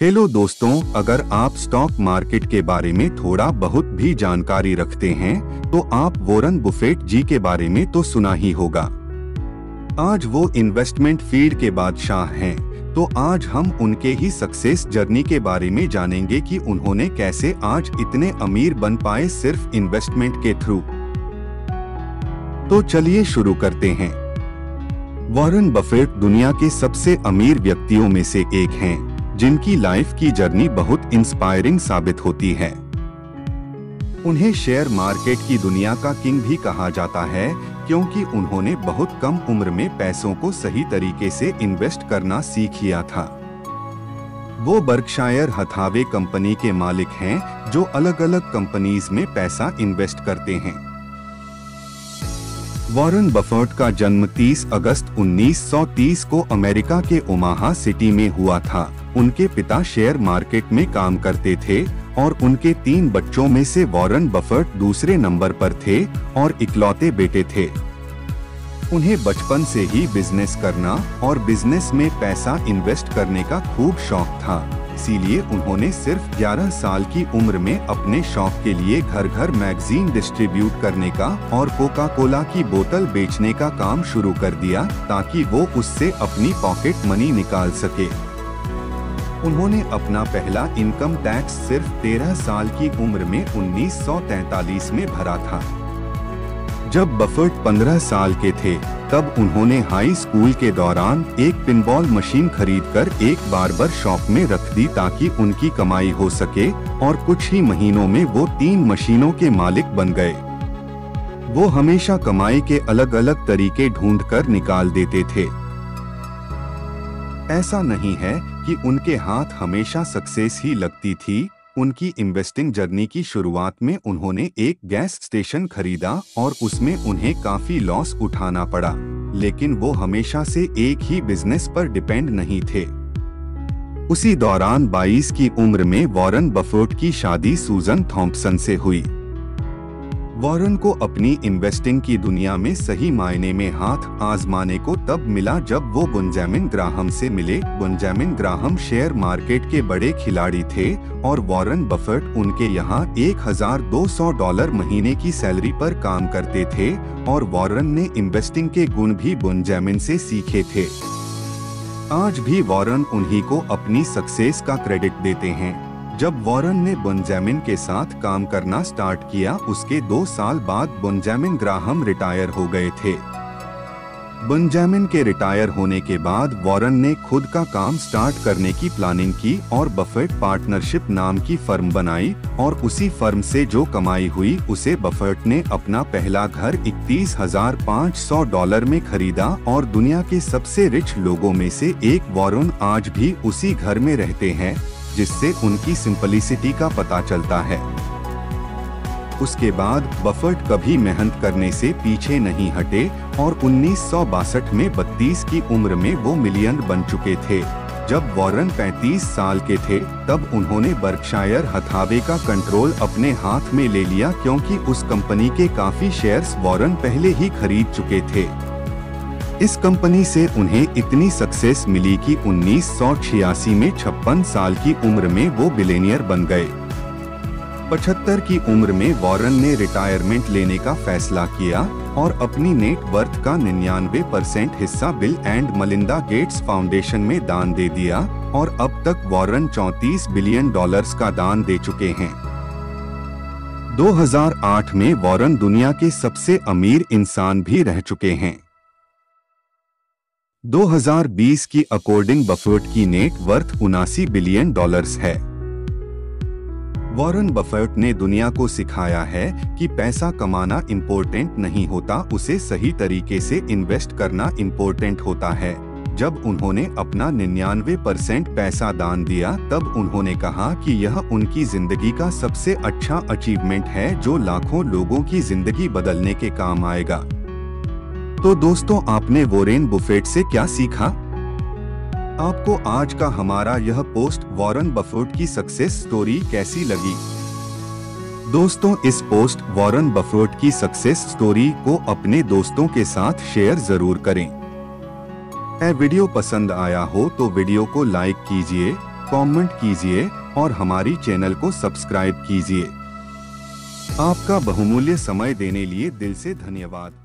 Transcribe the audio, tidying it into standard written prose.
Hello दोस्तों, अगर आप स्टॉक मार्केट के बारे में थोड़ा बहुत भी जानकारी रखते हैं तो आप वॉरेन बफेट जी के बारे में तो सुना ही होगा। आज वो इन्वेस्टमेंट फील्ड के बादशाह हैं, तो आज हम उनके ही सक्सेस जर्नी के बारे में जानेंगे कि उन्होंने कैसे आज इतने अमीर बन पाए सिर्फ इन्वेस्टमेंट के थ्रू। तो चलिए शुरू करते हैं। वॉरेन बफेट दुनिया के सबसे अमीर व्यक्तियों में से एक हैं, जिनकी लाइफ की जर्नी बहुत इंस्पायरिंग साबित होती है। उन्हें शेयर मार्केट की दुनिया का किंग भी कहा जाता है, क्योंकि उन्होंने बहुत कम उम्र में पैसों को सही तरीके से इन्वेस्ट करना सीख लिया था। वो बर्कशायर हथावे कंपनी के मालिक हैं, जो अलग अलग कंपनीज में पैसा इन्वेस्ट करते हैं। वॉरेन बफेट का जन्म 30 अगस्त 1930 को अमेरिका के ओमाहा सिटी में हुआ था। उनके पिता शेयर मार्केट में काम करते थे और उनके 3 बच्चों में से वॉरेन बफेट दूसरे नंबर पर थे और इकलौते बेटे थे। उन्हें बचपन से ही बिजनेस करना और बिजनेस में पैसा इन्वेस्ट करने का खूब शौक था, इसीलिए उन्होंने सिर्फ 11 साल की उम्र में अपने शौक के लिए घर घर मैगजीन डिस्ट्रीब्यूट करने का और कोका कोला की बोतल बेचने का काम शुरू कर दिया, ताकि वो उससे अपनी पॉकेट मनी निकाल सके। उन्होंने अपना पहला इनकम टैक्स सिर्फ 13 साल की उम्र में 1943 में भरा था। जब बफेट 15 साल के थे, तब उन्होंने हाई स्कूल के दौरान एक पिनबॉल मशीन खरीदकर एक बार्बर शॉप में रख दी, ताकि उनकी कमाई हो सके, और कुछ ही महीनों में वो 3 मशीनों के मालिक बन गए। वो हमेशा कमाई के अलग अलग तरीके ढूंढकर निकाल देते थे। ऐसा नहीं है कि उनके हाथ हमेशा सक्सेस ही लगती थी। उनकी इन्वेस्टिंग जर्नी की शुरुआत में उन्होंने एक गैस स्टेशन खरीदा और उसमें उन्हें काफी लॉस उठाना पड़ा, लेकिन वो हमेशा से एक ही बिजनेस पर डिपेंड नहीं थे। उसी दौरान 22 की उम्र में वॉरेन बफेट की शादी सूजन थॉम्पसन से हुई। वॉरेन को अपनी इन्वेस्टिंग की दुनिया में सही मायने में हाथ आजमाने को तब मिला जब वो बेंजामिन ग्राहम से मिले। बेंजामिन ग्राहम शेयर मार्केट के बड़े खिलाड़ी थे और वॉरेन बफेट उनके यहाँ $1200 महीने की सैलरी पर काम करते थे, और वॉरेन ने इन्वेस्टिंग के गुण भी बेंजामिन से सीखे थे। आज भी वॉरेन उन्हीं को अपनी सक्सेस का क्रेडिट देते हैं। जब वॉरेन ने बेंजामिन के साथ काम करना स्टार्ट किया, उसके 2 साल बाद बेंजामिन ग्राहम रिटायर हो गए थे। बेंजामिन के रिटायर होने के बाद वॉरेन ने खुद का काम स्टार्ट करने की प्लानिंग की और बफेट पार्टनरशिप नाम की फर्म बनाई, और उसी फर्म से जो कमाई हुई उसे बफेट ने अपना पहला घर $31,500 में खरीदा, और दुनिया के सबसे रिच लोगों में से एक वॉरेन आज भी उसी घर में रहते हैं, जिससे उनकी सिंपलिसिटी का पता चलता है। उसके बाद बफेट कभी मेहनत करने से पीछे नहीं हटे और 1962 में 32 की उम्र में वो मिलियनर बन चुके थे। जब वॉरेन 35 साल के थे, तब उन्होंने बर्कशायर हथावे का कंट्रोल अपने हाथ में ले लिया, क्योंकि उस कंपनी के काफी शेयर्स वॉरेन पहले ही खरीद चुके थे। इस कंपनी से उन्हें इतनी सक्सेस मिली कि 1986 में 56 साल की उम्र में वो बिलियनियर बन गए। 75 की उम्र में वॉरेन ने रिटायरमेंट लेने का फैसला किया और अपनी नेट वर्थ का 99% हिस्सा Bill and Melinda Gates foundation में दान दे दिया, और अब तक वॉरेन $34 बिलियन का दान दे चुके हैं। 2008 में वॉरेन दुनिया के सबसे अमीर इंसान भी रह चुके हैं। 2020 की अकॉर्डिंग बफेट की नेट वर्थ $79 बिलियन है। वॉरेन बफेट ने दुनिया को सिखाया है कि पैसा कमाना इम्पोर्टेंट नहीं होता, उसे सही तरीके से इन्वेस्ट करना इम्पोर्टेंट होता है। जब उन्होंने अपना 99% पैसा दान दिया, तब उन्होंने कहा कि यह उनकी जिंदगी का सबसे अच्छा अचीवमेंट है, जो लाखों लोगों की जिंदगी बदलने के काम आएगा। तो दोस्तों, आपने वॉरेन बफेट से क्या सीखा? आपको आज का हमारा यह पोस्ट वॉरेन बफेट की सक्सेस स्टोरी कैसी लगी? दोस्तों, इस पोस्ट वॉरेन बफेट की सक्सेस स्टोरी को अपने दोस्तों के साथ शेयर जरूर करें। वीडियो पसंद आया हो तो वीडियो को लाइक कीजिए, कमेंट कीजिए और हमारी चैनल को सब्सक्राइब कीजिए। आपका बहुमूल्य समय देने लिए दिल से धन्यवाद।